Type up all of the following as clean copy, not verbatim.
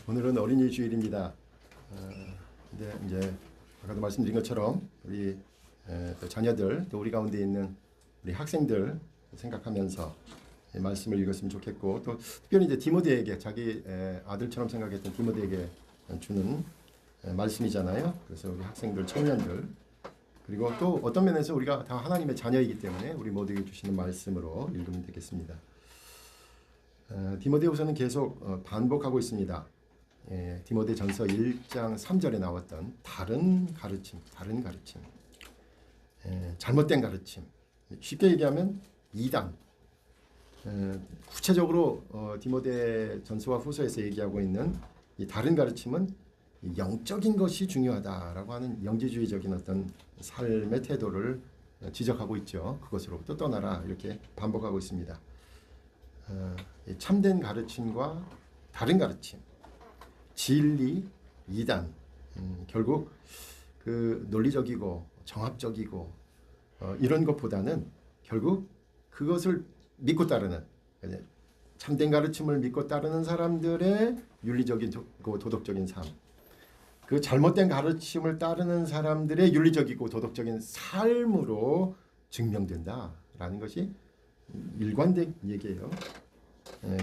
오늘은 어린이 주일입니다. 근데 이제 아까도 말씀드린 것처럼 우리 또 자녀들 또 우리 가운데 있는 우리 학생들 생각하면서 말씀을 읽었으면 좋겠고, 또 특별히 이제 디모데에게 자기 아들처럼 생각했던 디모데에게 주는 말씀이잖아요. 그래서 우리 학생들, 청년들, 그리고 또 어떤 면에서 우리가 다 하나님의 자녀이기 때문에 우리 모두에게 주시는 말씀으로 읽으면 되겠습니다. 디모데후서는 계속 반복하고 있습니다. 디모데전서 1장 3절에 나왔던 다른 가르침, 잘못된 가르침, 쉽게 얘기하면 이단. 구체적으로 디모데전서와 후서에서 얘기하고 있는 이 다른 가르침은 영적인 것이 중요하다라고 하는 영지주의적인 어떤 삶의 태도를 지적하고 있죠. 그것으로부터 떠나라, 이렇게 반복하고 있습니다. 참된 가르침과 다른 가르침, 진리, 이단, 결국 그 논리적이고 정합적이고 이런 것보다는 결국 그것을 믿고 따르는, 참된 가르침을 믿고 따르는 사람들의 윤리적이고 도덕적인 삶, 그 잘못된 가르침을 따르는 사람들의 윤리적이고 도덕적인 삶으로 증명된다라는 것이 일관된 얘기예요.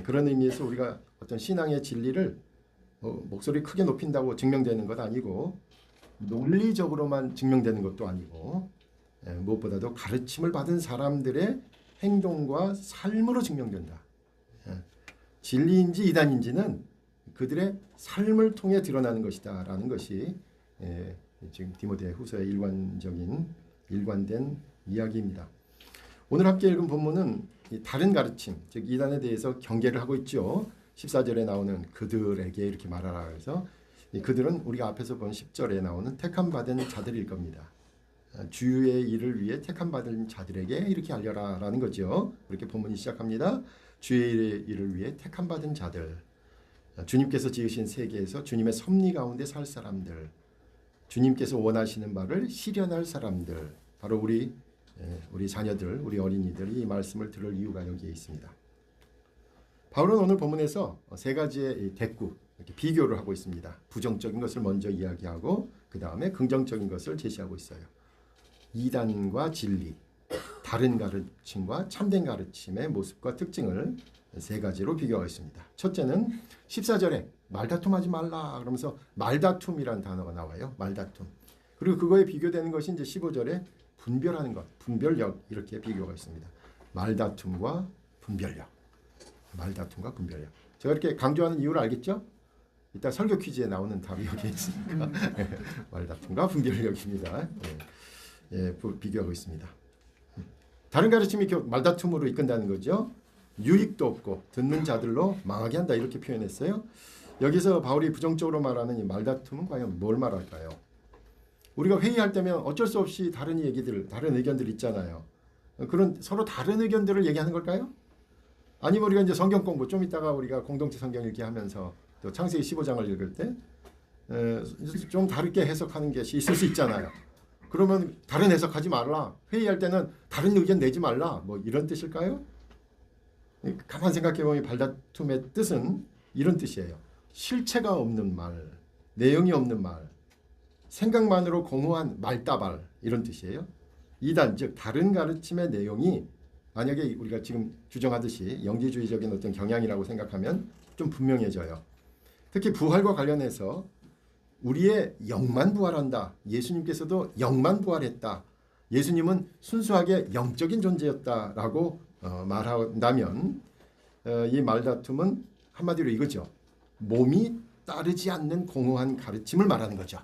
그런 의미에서 우리가 어떤 신앙의 진리를 목소리 크게 높인다고 증명되는 것 아니고, 논리적으로만 증명되는 것도 아니고, 무엇보다도 가르침을 받은 사람들의 행동과 삶으로 증명된다. 진리인지 이단인지는 그들의 삶을 통해 드러나는 것이다라는 것이 지금 디모데후서의 일관된 이야기입니다. 오늘 함께 읽은 본문은 다른 가르침, 즉 이단에 대해서 경계를 하고 있죠. 14절에 나오는 그들에게 이렇게 말하라 해서, 그들은 우리가 앞에서 본 10절에 나오는 택함 받은 자들일 겁니다. 주의 일을 위해 택함 받은 자들에게 이렇게 알려라라는 거죠. 그렇게 본문이 시작합니다. 주의 일을 위해 택함 받은 자들, 주님께서 지으신 세계에서 주님의 섭리 가운데 살 사람들, 주님께서 원하시는 바를 실현할 사람들, 바로 우리 자녀들, 우리 어린이들이 이 말씀을 들을 이유가 여기에 있습니다. 바울은 오늘 본문에서 세 가지의 대꾸, 이렇게 비교를 하고 있습니다. 부정적인 것을 먼저 이야기하고 그 다음에 긍정적인 것을 제시하고 있어요. 이단과 진리, 다른 가르침과 참된 가르침의 모습과 특징을 세 가지로 비교하고 있습니다. 첫째는 14절에 말다툼하지 말라 그러면서 말다툼이라는 단어가 나와요. 말다툼. 그리고 그거에 비교되는 것이 이제 15절에 분별하는 것, 분별력, 이렇게 비교가 있습니다. 말다툼과 분별력. 제가 이렇게 강조하는 이유를 알겠죠? 이따 설교 퀴즈에 나오는 답이 여기 있으니까 말다툼과 분별력입니다. 비교하고 있습니다. 다른 가르침이 말다툼으로 이끈다는 거죠. 유익도 없고 듣는 자들로 망하게 한다, 이렇게 표현했어요. 여기서 바울이 부정적으로 말하는 이 말다툼은 과연 뭘 말할까요? 우리가 회의할 때면 어쩔 수 없이 다른 얘기들, 다른 의견들 있잖아요. 그런 서로 다른 의견들을 얘기하는 걸까요? 아니면 우리가 이제 성경 공부, 좀 이따가 우리가 공동체 성경 읽기 하면서 또 창세기 15장을 읽을 때 좀 다르게 해석하는 것이 있을 수 있잖아요. 그러면 다른 해석하지 말라, 회의할 때는 다른 의견 내지 말라, 뭐 이런 뜻일까요? 가만 생각해 보면 말다툼의 뜻은 이런 뜻이에요. 실체가 없는 말, 내용이 없는 말, 생각만으로 공허한 말다발, 이런 뜻이에요. 이단, 즉 다른 가르침의 내용이 만약에 우리가 지금 주장하듯이 영지주의적인 어떤 경향이라고 생각하면 좀 분명해져요. 특히 부활과 관련해서 우리의 영만 부활한다, 예수님께서도 영만 부활했다, 예수님은 순수하게 영적인 존재였다라고 말한다면 이 말다툼은 한마디로 이거죠. 몸이 따르지 않는 공허한 가르침을 말하는 거죠.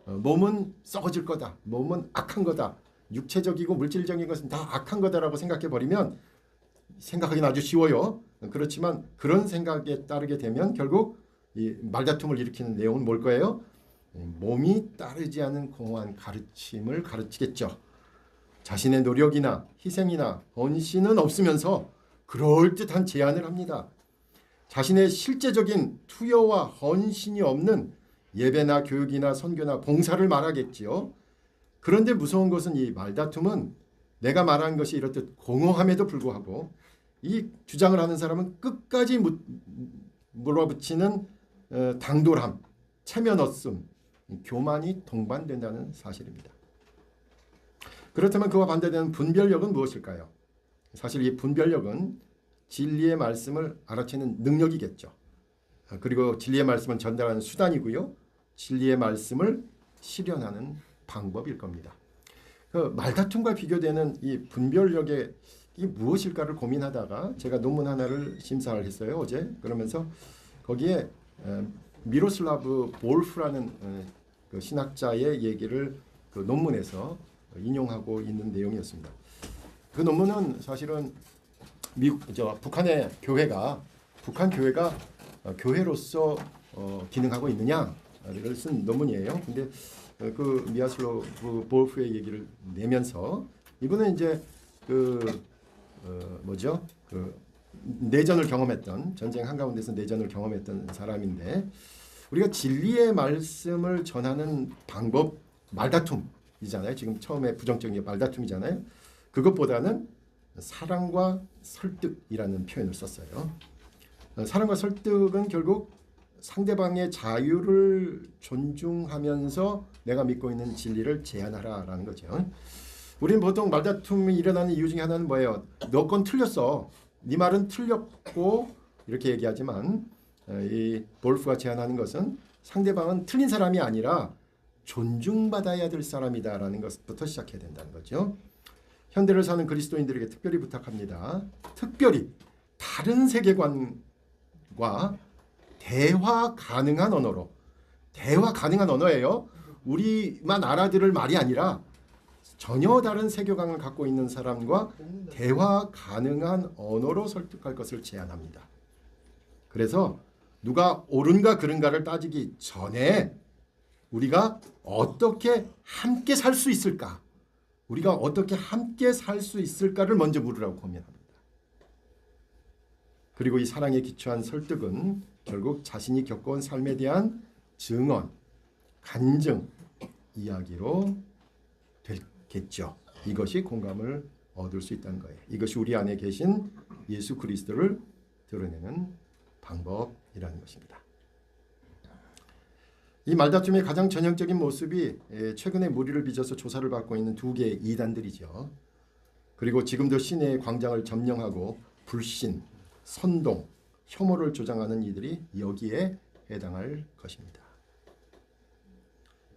몸은 썩어질 거다, 몸은 악한 거다, 육체적이고 물질적인 것은 다 악한 거다라고 생각해 버리면 생각하기는 아주 쉬워요. 그렇지만 그런 생각에 따르게 되면 결국 이 말다툼을 일으키는 내용은 뭘 거예요? 몸이 따르지 않은 공허한 가르침을 가르치겠죠. 자신의 노력이나 희생이나 헌신은 없으면서 그럴듯한 제안을 합니다. 자신의 실제적인 투여와 헌신이 없는 예배나 교육이나 선교나 봉사를 말하겠지요. 그런데 무서운 것은 이 말다툼은 내가 말한 것이 이렇듯 공허함에도 불구하고 이 주장을 하는 사람은 끝까지 물어붙이는 당돌함, 체면 없음, 교만이 동반된다는 사실입니다. 그렇다면 그와 반대되는 분별력은 무엇일까요? 사실 이 분별력은 진리의 말씀을 알아채는 능력이겠죠. 그리고 진리의 말씀은 전달하는 수단이고요. 진리의 말씀을 실현하는 방법일 겁니다. 그 말다툼과 비교되는 이 분별력의 이 무엇일까를 고민하다가 제가 논문 하나를 심사를 했어요, 어제. 그러면서 거기에 미로슬라브 볼프라는 그 신학자의 얘기를 그 논문에서 인용하고 있는 내용이었습니다. 그 논문은 사실은 북한 교회가 교회로서 기능하고 있느냐를 쓴 논문이에요. 근데 그 미로슬라브 볼프의 얘기를 내면서 이분은 이제 내전을 경험했던, 전쟁 한가운데서 내전을 경험했던 사람인데, 우리가 진리의 말씀을 전하는 방법, 말다툼이잖아요. 지금 처음에 부정적인 게 말다툼이잖아요. 그것보다는 사랑과 설득이라는 표현을 썼어요. 사랑과 설득은 결국 상대방의 자유를 존중하면서 내가 믿고 있는 진리를 제안하라라는 거죠. 우리는 보통 말다툼이 일어나는 이유 중에 하나는 뭐예요? 너 건 틀렸어. 네 말은 틀렸고 이렇게 얘기하지만 이 볼프가 제안하는 것은 상대방은 틀린 사람이 아니라 존중받아야 될 사람이다라는 것부터 시작해야 된다는 거죠. 현대를 사는 그리스도인들에게 특별히 부탁합니다. 특별히 다른 세계관과 대화 가능한 언어로, 대화 가능한 언어예요. 우리만 알아들을 말이 아니라 전혀 다른 세계관을 갖고 있는 사람과 대화 가능한 언어로 설득할 것을 제안합니다. 그래서 누가 옳은가 그른가를 따지기 전에 우리가 어떻게 함께 살 수 있을까? 우리가 어떻게 함께 살 수 있을까를 먼저 물으라고 고민합니다. 그리고 이 사랑에 기초한 설득은 결국 자신이 겪어온 삶에 대한 증언, 간증, 이야기로 됐겠죠. 이것이 공감을 얻을 수 있다는 거예요. 이것이 우리 안에 계신 예수 그리스도를 드러내는 방법이라는 것입니다. 이 말다툼의 가장 전형적인 모습이 최근에 무리를 빚어서 조사를 받고 있는 두 개의 이단들이죠. 그리고 지금도 시내의 광장을 점령하고 불신, 선동, 혐오를 조장하는 이들이 여기에 해당할 것입니다.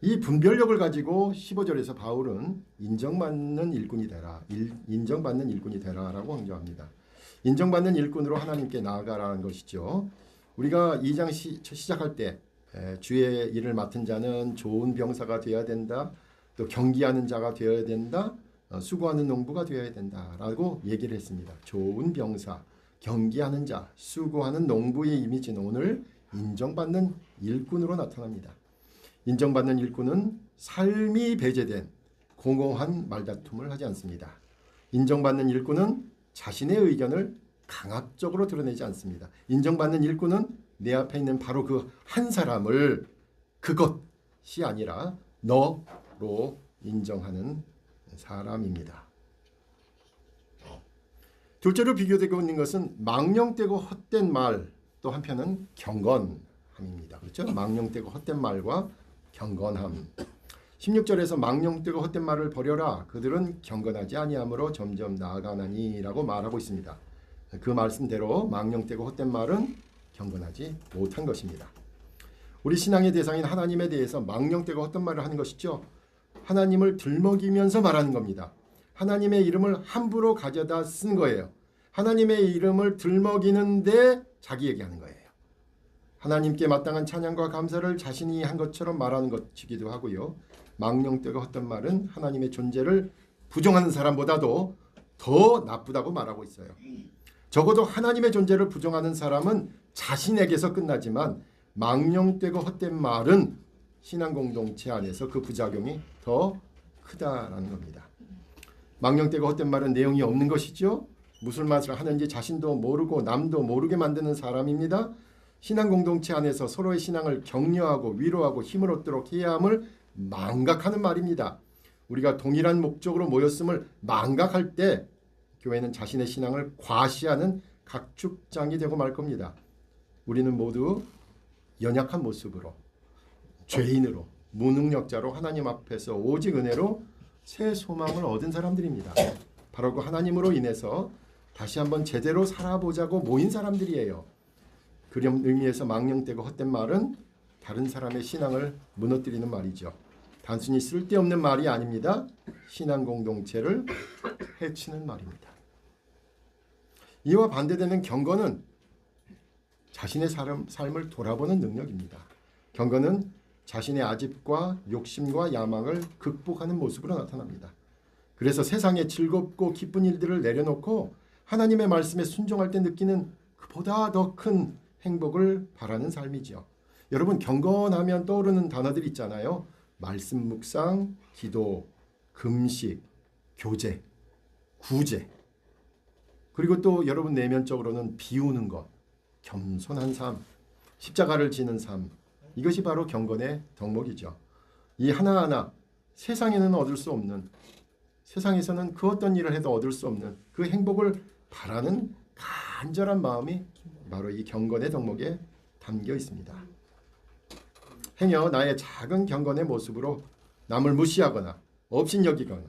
이 분별력을 가지고 15절에서 바울은 인정받는 일꾼이 되라, 인정받는 일꾼이 되라라고 강조합니다. 인정받는 일꾼으로 하나님께 나아가라는 것이죠. 우리가 2장 시작할 때 주의 일을 맡은 자는 좋은 병사가 되어야 된다, 또 경기하는 자가 되어야 된다, 수고하는 농부가 되어야 된다라고 얘기를 했습니다. 좋은 병사, 경기하는 자, 수고하는 농부의 이미지는 오늘 인정받는 일꾼으로 나타납니다. 인정받는 일꾼은 삶이 배제된 공허한 말다툼을 하지 않습니다. 인정받는 일꾼은 자신의 의견을 강압적으로 드러내지 않습니다. 인정받는 일꾼은 내 앞에 있는 바로 그 한 사람을 그것이 아니라 너로 인정하는 사람입니다. 둘째로 비교되고 있는 것은 망령되고 헛된 말, 또 한편은 경건함입니다. 그렇죠? 망령되고 헛된 말과 경건함. 16절에서 망령되고 헛된 말을 버려라. 그들은 경건하지 아니함으로 점점 나아가나니라고 말하고 있습니다. 그 말씀대로 망령되고 헛된 말은 경건하지 못한 것입니다. 우리 신앙의 대상인 하나님에 대해서 망령되고 헛된 말을 하는 것이죠. 하나님을 들먹이면서 말하는 겁니다. 하나님의 이름을 함부로 가져다 쓴 거예요. 하나님의 이름을 들먹이는데 자기 얘기하는 거예요. 하나님께 마땅한 찬양과 감사를 자신이 한 것처럼 말하는 것이기도 하고요. 망령되고 헛된 말은 하나님의 존재를 부정하는 사람보다도 더 나쁘다고 말하고 있어요. 적어도 하나님의 존재를 부정하는 사람은 자신에게서 끝나지만 망령되고 헛된 말은 신앙 공동체 안에서 그 부작용이 더 크다라는 겁니다. 망령되고 헛된 말은 내용이 없는 것이죠. 무슨 말을 하는지 자신도 모르고 남도 모르게 만드는 사람입니다. 신앙 공동체 안에서 서로의 신앙을 격려하고 위로하고 힘을 얻도록 해야 함을 망각하는 말입니다. 우리가 동일한 목적으로 모였음을 망각할 때 교회는 자신의 신앙을 과시하는 각축장이 되고 말 겁니다. 우리는 모두 연약한 모습으로 죄인으로 무능력자로 하나님 앞에서 오직 은혜로 새 소망을 얻은 사람들입니다. 바로 그 하나님으로 인해서 다시 한번 제대로 살아보자고 모인 사람들이에요. 그런 의미에서 망령되고 헛된 말은 다른 사람의 신앙을 무너뜨리는 말이죠. 단순히 쓸데없는 말이 아닙니다. 신앙 공동체를 해치는 말입니다. 이와 반대되는 경건은 자신의 삶을 돌아보는 능력입니다. 경건은 자신의 아집과 욕심과 야망을 극복하는 모습으로 나타납니다. 그래서 세상의 즐겁고 기쁜 일들을 내려놓고 하나님의 말씀에 순종할 때 느끼는 그보다 더 큰 행복을 바라는 삶이지요. 여러분, 경건하면 떠오르는 단어들 있잖아요. 말씀 묵상, 기도, 금식, 교제, 구제. 그리고 또 여러분 내면적으로는 비우는 것, 겸손한 삶, 십자가를 지는 삶. 이것이 바로 경건의 덕목이죠. 이 하나하나 세상에는 얻을 수 없는, 세상에서는 그 어떤 일을 해도 얻을 수 없는 그 행복을 바라는 간절한 마음이 바로 이 경건의 덕목에 담겨 있습니다. 행여 나의 작은 경건의 모습으로 남을 무시하거나 업신여기거나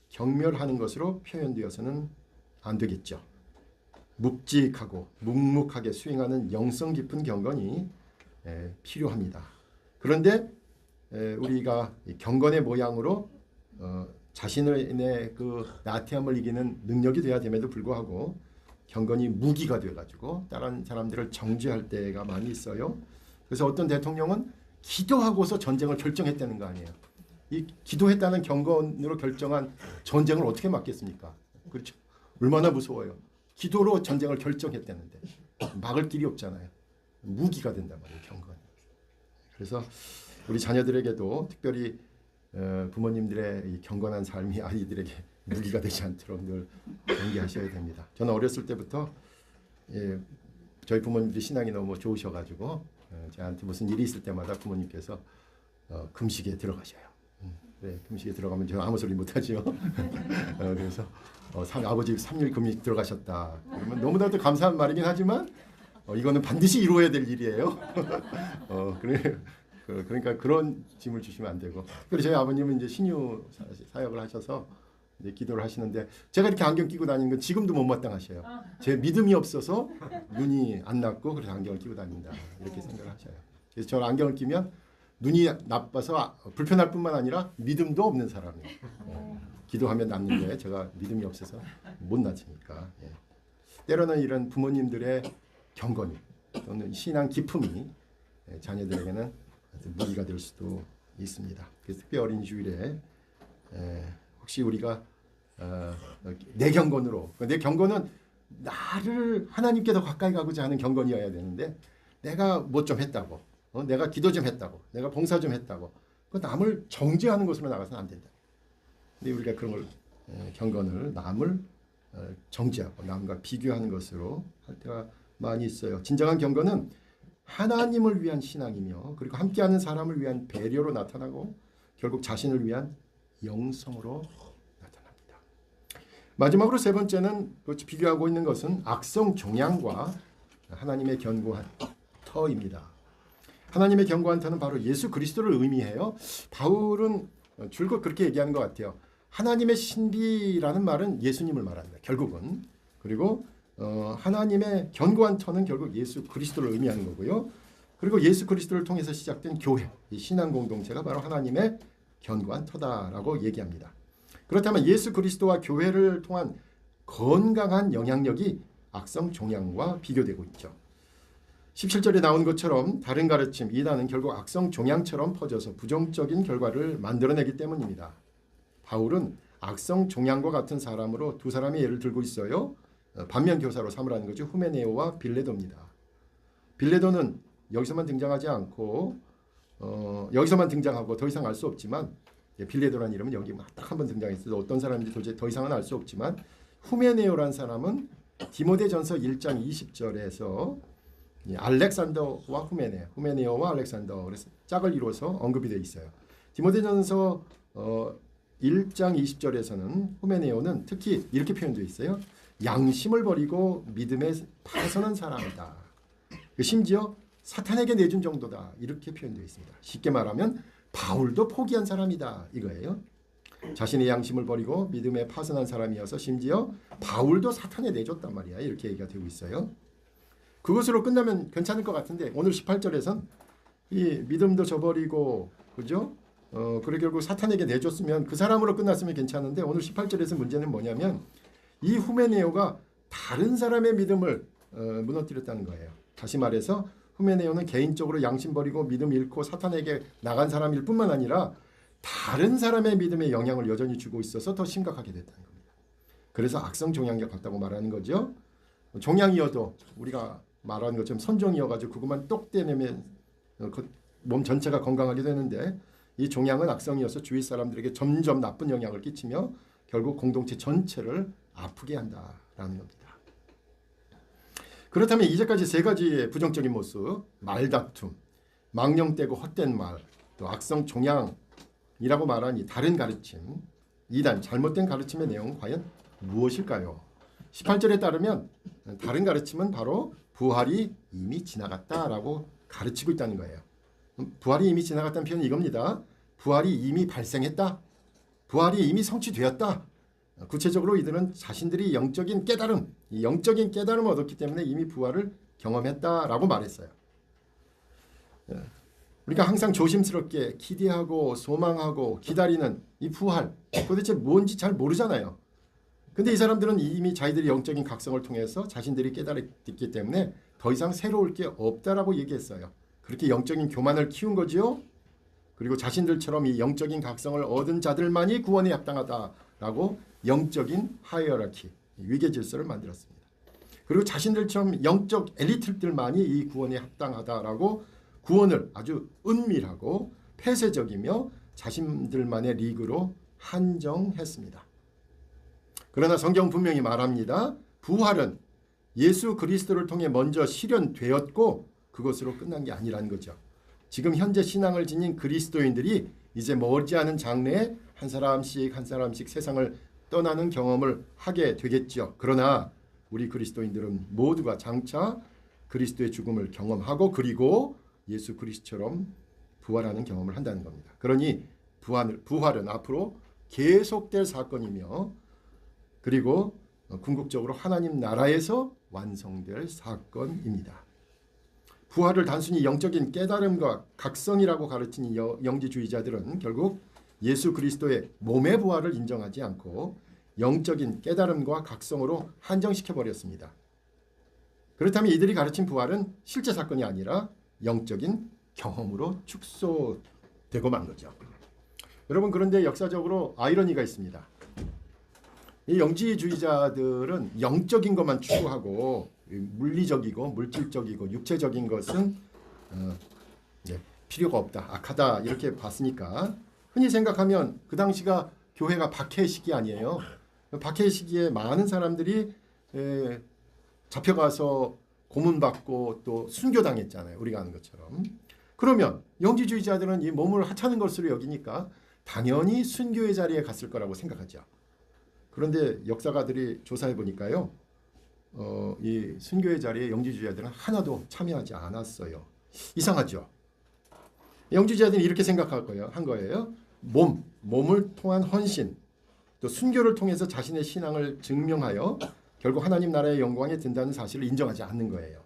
경멸하는 것으로 표현되어서는 안 되겠죠. 묵직하고 묵묵하게 수행하는 영성 깊은 경건이 필요합니다. 그런데 우리가 경건의 모양으로 자신의 그 나태함을 이기는 능력이 돼야 됨에도 불구하고 경건이 무기가 돼가지고 다른 사람들을 정죄할 때가 많이 있어요. 그래서 어떤 대통령은 기도하고서 전쟁을 결정했다는 거 아니에요. 이 기도했다는 경건으로 결정한 전쟁을 어떻게 막겠습니까? 그렇죠? 얼마나 무서워요. 기도로 전쟁을 결정했다는데 막을 길이 없잖아요. 무기가 된단 말이에요, 경건이. 그래서 우리 자녀들에게도 특별히 부모님들의 이 경건한 삶이 아이들에게 무기가 되지 않도록 늘 경계하셔야 됩니다. 저는 어렸을 때부터 저희 부모님들이 신앙이 너무 좋으셔가지고 저한테 무슨 일이 있을 때마다 부모님께서 금식에 들어가셔요. 네, 금식에 들어가면 제가 아무 소리 못하죠. 그래서 아버지 3일 금식 들어가셨다. 그러면 너무나도 감사한 말이긴 하지만 이거는 반드시 이루어야 될 일이에요. 그러니까 그런 짐을 주시면 안 되고. 그리고 저희 아버님은 이제 신유 사역을 하셔서 이제 기도를 하시는데 제가 이렇게 안경 끼고 다니는 건 지금도 못마땅하셔요. 제 믿음이 없어서 눈이 안 낫고 그래서 안경을 끼고 다닌다 이렇게 생각을 하셔요. 그래서 저는 안경을 끼면 눈이 나빠서 불편할 뿐만 아니라 믿음도 없는 사람이에요. 기도하면 낫는데 제가 믿음이 없어서 못 낫으니까. 때로는 이런 부모님들의 경건이 또는 신앙 기품이 자녀들에게는 무기가 될 수도 있습니다. 그래서 특히 어린 주일에 혹시 우리가 내 경건으로, 내 경건은 나를 하나님께 더 가까이 가고자 하는 경건이어야 되는데 내가 뭐 좀 했다고, 내가 기도 좀 했다고, 내가 봉사 좀 했다고 그 남을 정죄하는 것으로 나가서는 안 된다. 근데 우리가 그런 걸 경건을 남을 정죄하고 남과 비교하는 것으로 할 때가 많이 있어요. 진정한 경건은 하나님을 위한 신앙이며 그리고 함께하는 사람을 위한 배려로 나타나고 결국 자신을 위한 영성으로 나타납니다. 마지막으로 세 번째는 비교하고 있는 것은 악성 종양과 하나님의 견고한 터입니다. 하나님의 견고한 터는 바로 예수 그리스도를 의미해요. 바울은 줄곧 그렇게 얘기하는 것 같아요. 하나님의 신비라는 말은 예수님을 말합니다. 결국은. 그리고 하나님의 견고한 터는 결국 예수 그리스도를 의미하는 거고요. 그리고 예수 그리스도를 통해서 시작된 교회, 이 신앙 공동체가 바로 하나님의 견고한 터다라고 얘기합니다. 그렇다면 예수 그리스도와 교회를 통한 건강한 영향력이 악성 종양과 비교되고 있죠. 17절에 나온 것처럼 다른 가르침, 이단은 결국 악성 종양처럼 퍼져서 부정적인 결과를 만들어내기 때문입니다. 바울은 악성 종양과 같은 사람으로 두 사람의 예를 들고 있어요. 반면 교사로 삼으라는 거죠. 후메네오와 빌레도입니다. 빌레도는 여기서만 등장하지 않고 여기서만 등장하고 더 이상 알 수 없지만 빌레도라는 이름은 여기 딱 한 번 등장했어요. 어떤 사람인지 도저히 더 이상은 알 수 없지만 후메네오라는 사람은 디모데전서 1장 20절에서 알렉산더와 후메네오와 알렉산더 그래서 짝을 이루어서 언급이 되어 있어요. 디모데전서 1장 20절에서는 후메네오는 특히 이렇게 표현되어 있어요. 양심을 버리고 믿음에 파서는 사람이다. 심지어 사탄에게 내준 정도다. 이렇게 표현되어 있습니다. 쉽게 말하면 바울도 포기한 사람이다. 이거예요. 자신의 양심을 버리고 믿음에 파선한 사람이어서 심지어 바울도 사탄에 내줬단 말이야. 이렇게 얘기가 되고 있어요. 그것으로 끝나면 괜찮을 것 같은데 오늘 18절에선 이 믿음도 저버리고 그죠? 그래 결국 사탄에게 내줬으면 그 사람으로 끝났으면 괜찮은데 오늘 18절에서 문제는 뭐냐면 이 후메네오가 다른 사람의 믿음을 무너뜨렸다는 거예요. 다시 말해서 후메네오는 개인적으로 양심 버리고 믿음 잃고 사탄에게 나간 사람일 뿐만 아니라 다른 사람의 믿음에 영향을 여전히 주고 있어서 더 심각하게 됐다는 겁니다. 그래서 악성 종양과 같다고 말하는 거죠. 종양이어도 우리가 말하는 것처럼 선종이어가지고 그것만 똑 떼내면 몸 전체가 건강하게 되는데 이 종양은 악성이어서 주위 사람들에게 점점 나쁜 영향을 끼치며 결국 공동체 전체를 아프게 한다라는 겁니다. 그렇다면 이제까지 세 가지의 부정적인 모습, 말다툼, 망령되고 헛된 말, 또 악성 종양이라고 말한 이 다른 가르침, 이단 잘못된 가르침의 내용은 과연 무엇일까요? 18절에 따르면 다른 가르침은 바로 부활이 이미 지나갔다라고 가르치고 있다는 거예요. 부활이 이미 지나갔다는 표현은 이겁니다. 부활이 이미 발생했다. 부활이 이미 성취되었다. 구체적으로 이들은 자신들이 영적인 깨달음, 이 영적인 깨달음을 얻었기 때문에 이미 부활을 경험했다라고 말했어요. 우리가 항상 조심스럽게 기대하고 소망하고 기다리는 이 부활, 도대체 뭔지 잘 모르잖아요. 근데 이 사람들은 이미 자기들이 영적인 각성을 통해서 자신들이 깨달았기 때문에 더 이상 새로울 게 없다라고 얘기했어요. 그렇게 영적인 교만을 키운 거지요. 그리고 자신들처럼 이 영적인 각성을 얻은 자들만이 구원에 합당하다라고 영적인 하이어라키, 위계 질서를 만들었습니다. 그리고 자신들처럼 영적 엘리트들만이 이 구원에 합당하다라고 구원을 아주 은밀하고 폐쇄적이며 자신들만의 리그로 한정했습니다. 그러나 성경 분명히 말합니다. 부활은 예수 그리스도를 통해 먼저 실현되었고 그것으로 끝난 게 아니라는 거죠. 지금 현재 신앙을 지닌 그리스도인들이 이제 머지않은 장래에 한 사람씩 한 사람씩 세상을 떠나는 경험을 하게 되겠죠. 그러나 우리 그리스도인들은 모두가 장차 그리스도의 죽음을 경험하고 그리고 예수 그리스도처럼 부활하는 경험을 한다는 겁니다. 그러니 부활은 앞으로 계속될 사건이며 그리고 궁극적으로 하나님 나라에서 완성될 사건입니다. 부활을 단순히 영적인 깨달음과 각성이라고 가르치는 영지주의자들은 결국 예수 그리스도의 몸의 부활을 인정하지 않고 영적인 깨달음과 각성으로 한정시켜 버렸습니다. 그렇다면 이들이 가르친 부활은 실제 사건이 아니라 영적인 경험으로 축소되고 만 거죠. 여러분 그런데 역사적으로 아이러니가 있습니다. 이 영지주의자들은 영적인 것만 추구하고 물리적이고 물질적이고 육체적인 것은 필요가 없다, 악하다 이렇게 봤으니까 흔히 생각하면 그 당시가 교회가 박해 시기 아니에요. 박해 시기에 많은 사람들이 잡혀가서 고문받고 또 순교당했잖아요. 우리가 아는 것처럼. 그러면 영지주의자들은 이 몸을 하찮은 것으로 여기니까 당연히 순교의 자리에 갔을 거라고 생각하죠. 그런데 역사가들이 조사해 보니까요. 이 순교의 자리에 영지주의자들은 하나도 참여하지 않았어요. 이상하죠. 영지주의자들은 이렇게 한 거예요. 몸을 통한 헌신, 또 순교를 통해서 자신의 신앙을 증명하여 결국 하나님 나라의 영광에 든다는 사실을 인정하지 않는 거예요.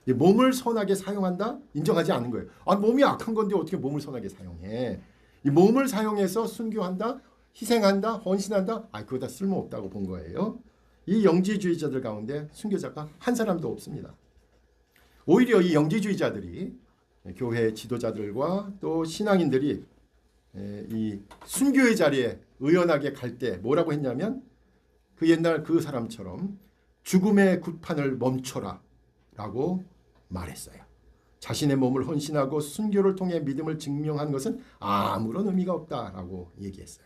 이 몸을 선하게 사용한다? 인정하지 않는 거예요. 몸이 악한 건데 어떻게 몸을 선하게 사용해? 이 몸을 사용해서 순교한다? 희생한다? 헌신한다? 그거 다 쓸모없다고 본 거예요. 이 영지주의자들 가운데 순교자가 한 사람도 없습니다. 오히려 이 영지주의자들이 교회 지도자들과 또 신앙인들이 이 순교의 자리에 의연하게 갈 때 뭐라고 했냐면 그 옛날 그 사람처럼 죽음의 굿판을 멈춰라 라고 말했어요. 자신의 몸을 헌신하고 순교를 통해 믿음을 증명한 것은 아무런 의미가 없다라고 얘기했어요.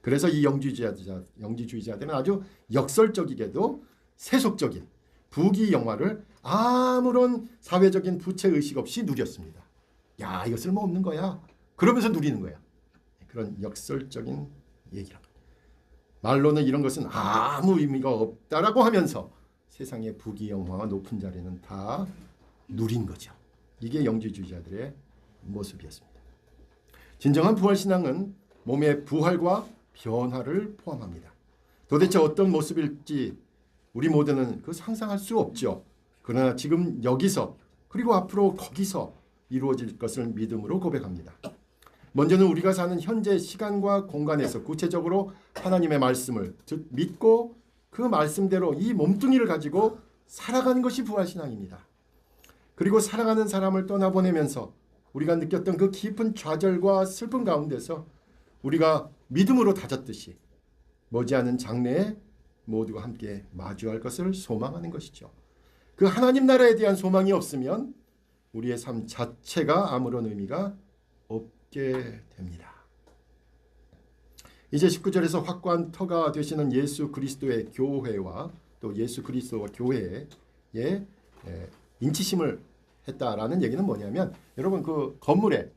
그래서 이 영지주의자들은 아주 역설적이게도 세속적인 부귀 영화를 아무런 사회적인 부채의식 없이 누렸습니다. 이거 쓸모없는 거야. 그러면서 누리는 거야. 그런 역설적인 얘기라. 말로는 이런 것은 아무 의미가 없다라고 하면서 세상의 부귀 영화와 높은 자리는 다 누린 거죠. 이게 영지주의자들의 모습이었습니다. 진정한 부활신앙은 몸의 부활과 변화를 포함합니다. 도대체 어떤 모습일지 우리 모두는 그 상상할 수 없죠. 그러나 지금 여기서 그리고 앞으로 거기서 이루어질 것을 믿음으로 고백합니다. 먼저는 우리가 사는 현재 시간과 공간에서 구체적으로 하나님의 말씀을 믿고 그 말씀대로 이 몸뚱이를 가지고 살아가는 것이 부활신앙입니다. 그리고 살아가는 사람을 떠나보내면서 우리가 느꼈던 그 깊은 좌절과 슬픔 가운데서 우리가 믿음으로 다졌듯이 머지않은 장래에 모두가 함께 마주할 것을 소망하는 것이죠. 그 하나님 나라에 대한 소망이 없으면 우리의 삶 자체가 아무런 의미가 없게 됩니다. 이제 19절에서 확고한 터가 되시는 예수 그리스도의 교회와 또 예수 그리스도와 교회에 인치심을 했다라는 얘기는 뭐냐면, 여러분 그 건물에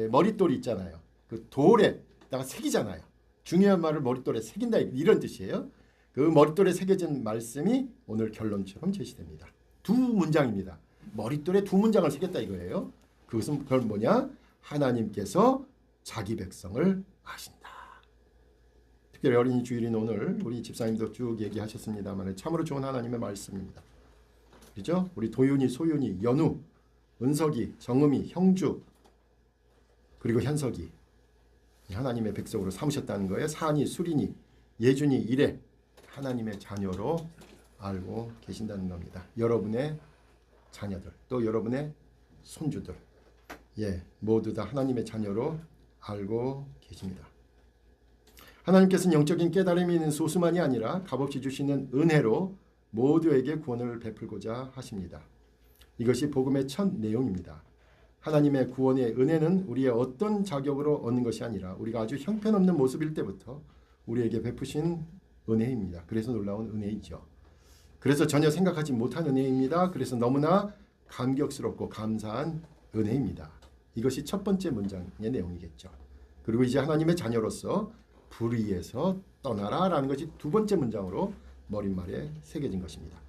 머릿돌이 있잖아요. 그 돌에다가 새기잖아요. 중요한 말을 머릿돌에 새긴다 이런 뜻이에요. 그 머릿돌에 새겨진 말씀이 오늘 결론처럼 제시됩니다. 두 문장입니다. 머릿돌에 두 문장을 새겼다 이거예요. 그것은 그건 뭐냐? 하나님께서 자기 백성을 아신다. 특별히 어린이 주일인 오늘 우리 집사님도 쭉 얘기하셨습니다만 참으로 좋은 하나님의 말씀입니다. 그렇죠? 우리 도윤이, 소윤이, 연우, 은석이, 정음이, 형주 그리고 현석이 하나님의 백성으로 삼으셨다는 거예요. 산이, 수린이, 예준이, 이래 하나님의 자녀로 알고 계신다는 겁니다. 여러분의 자녀들 또 여러분의 손주들 모두 다 하나님의 자녀로 알고 계십니다. 하나님께서는 영적인 깨달음이 있는 소수만이 아니라 값없이 주시는 은혜로 모두에게 구원을 베풀고자 하십니다. 이것이 복음의 첫 내용입니다. 하나님의 구원의 은혜는 우리의 어떤 자격으로 얻는 것이 아니라 우리가 아주 형편없는 모습일 때부터 우리에게 베푸신 은혜입니다. 그래서 놀라운 은혜이죠. 그래서 전혀 생각하지 못한 은혜입니다. 그래서 너무나 감격스럽고 감사한 은혜입니다. 이것이 첫 번째 문장의 내용이겠죠. 그리고 이제 하나님의 자녀로서 불의에서 떠나라라는 것이 두 번째 문장으로 머릿말에 새겨진 것입니다.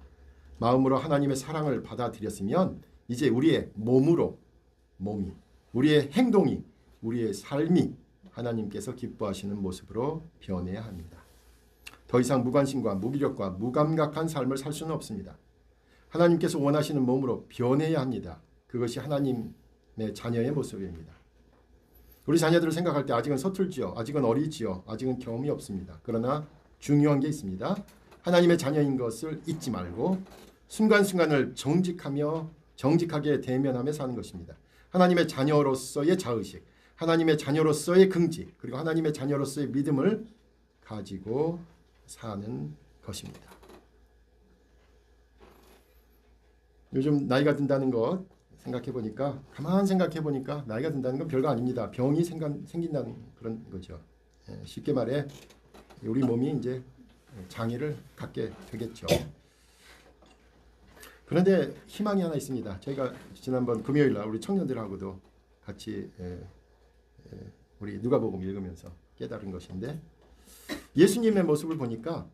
마음으로 하나님의 사랑을 받아들였으면 이제 우리의 몸이, 우리의 행동이, 우리의 삶이 하나님께서 기뻐하시는 모습으로 변해야 합니다. 더 이상 무관심과 무기력과 무감각한 삶을 살 수는 없습니다. 하나님께서 원하시는 몸으로 변해야 합니다. 그것이 하나님의 자녀의 모습입니다. 우리 자녀들을 생각할 때 아직은 서툴지요. 아직은 어리지요. 아직은 경험이 없습니다. 그러나 중요한 게 있습니다. 하나님의 자녀인 것을 잊지 말고 순간순간을 정직하게 대면하며 사는 것입니다. 하나님의 자녀로서의 자의식, 하나님의 자녀로서의 긍지, 그리고 하나님의 자녀로서의 믿음을 가지고 사는 것입니다. 요즘 나이가 든다는 것 가만 생각해 보니까 나이가 든다는 건 별거 아닙니다. 병이 생긴다는 그런 거죠. 쉽게 말해 우리 몸이 이제 장애를 갖게 되겠죠. 그런데 희망이 하나 있습니다. 저희가 지난번 금요일 날 우리 청년들하고도 같이 우리 누가복음 읽으면서 깨달은 것인데, 예수님의 모습을 보니까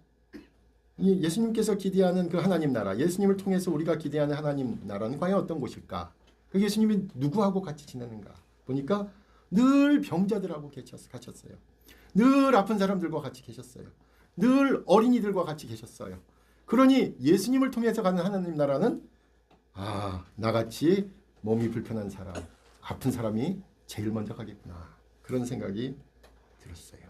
예수님께서 기대하는 그 하나님 나라, 예수님을 통해서 우리가 기대하는 하나님 나라는 과연 어떤 곳일까? 그 예수님이 누구하고 같이 지내는가? 보니까 늘 병자들하고 갇혔어요. 늘 아픈 사람들과 같이 계셨어요. 늘 어린이들과 같이 계셨어요. 그러니 예수님을 통해서 가는 하나님 나라는 나같이 몸이 불편한 사람, 아픈 사람이 제일 먼저 가겠구나. 그런 생각이 들었어요.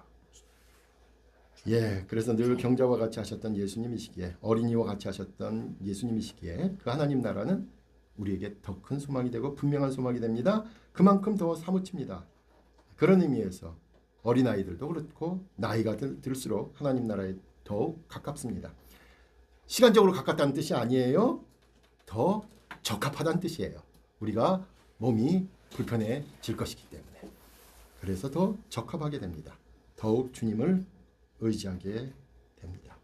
그래서 늘 병자와 같이 하셨던 예수님이시기에, 어린이와 같이 하셨던 예수님이시기에 그 하나님 나라는 우리에게 더 큰 소망이 되고 분명한 소망이 됩니다. 그만큼 더 사무칩니다. 그런 의미에서 어린아이들도 그렇고 나이가 들수록 하나님 나라에 더욱 가깝습니다. 시간적으로 가깝다는 뜻이 아니에요. 더 적합하다는 뜻이에요. 우리가 몸이 불편해질 것이기 때문에. 그래서 더 적합하게 됩니다. 더욱 주님을 의지하게 됩니다.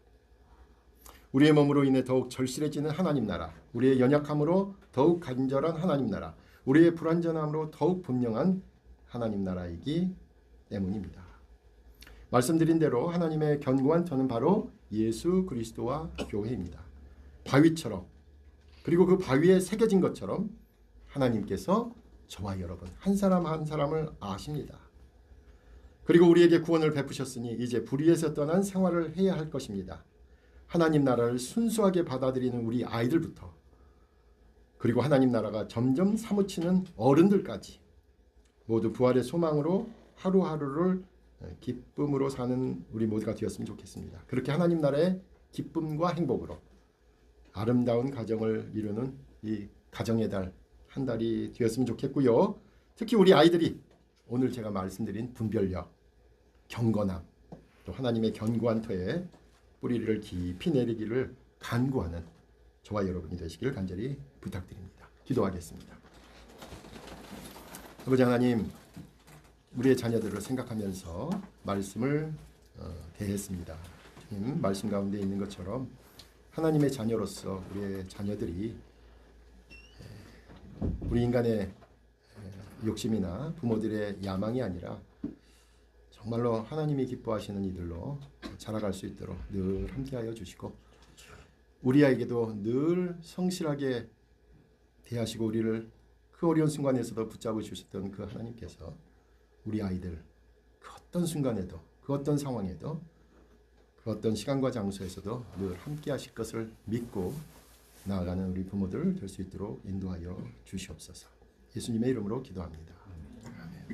우리의 몸으로 인해 더욱 절실해지는 하나님 나라, 우리의 연약함으로 더욱 간절한 하나님 나라, 우리의 불완전함으로 더욱 분명한 하나님 나라이기 때문입니다. 말씀드린 대로 하나님의 견고한 터는 바로 예수 그리스도와 교회입니다. 바위처럼, 그리고 그 바위에 새겨진 것처럼 하나님께서 저와 여러분 한 사람 한 사람을 아십니다. 그리고 우리에게 구원을 베푸셨으니 이제 불의에서 떠난 생활을 해야 할 것입니다. 하나님 나라를 순수하게 받아들이는 우리 아이들부터, 그리고 하나님 나라가 점점 사무치는 어른들까지 모두 부활의 소망으로 하루하루를 기쁨으로 사는 우리 모두가 되었으면 좋겠습니다. 그렇게 하나님 나라의 기쁨과 행복으로 아름다운 가정을 이루는 이 가정의 달 한 달이 되었으면 좋겠고요. 특히 우리 아이들이 오늘 제가 말씀드린 분별력, 경건함, 또 하나님의 견고한 터에 뿌리를 깊이 내리기를 간구하는 저와 여러분이 되시기를 간절히 부탁드립니다. 기도하겠습니다. 아버지 하나님, 우리의 자녀들을 생각하면서 말씀을 대했습니다. 주님, 말씀 가운데 있는 것처럼 하나님의 자녀로서 우리의 자녀들이 우리 인간의 욕심이나 부모들의 야망이 아니라 정말로 하나님이 기뻐하시는 이들로 자라갈 수 있도록 늘 함께하여 주시고, 우리 아이에게도 늘 성실하게 대하시고 우리를 그 어려운 순간에서도 붙잡아 주셨던 그 하나님께서 우리 아이들 그 어떤 순간에도, 그 어떤 상황에도, 그 어떤 시간과 장소에서도 늘 함께 하실 것을 믿고 나아가는 우리 부모들 될 수 있도록 인도하여 주시옵소서. 예수님의 이름으로 기도합니다.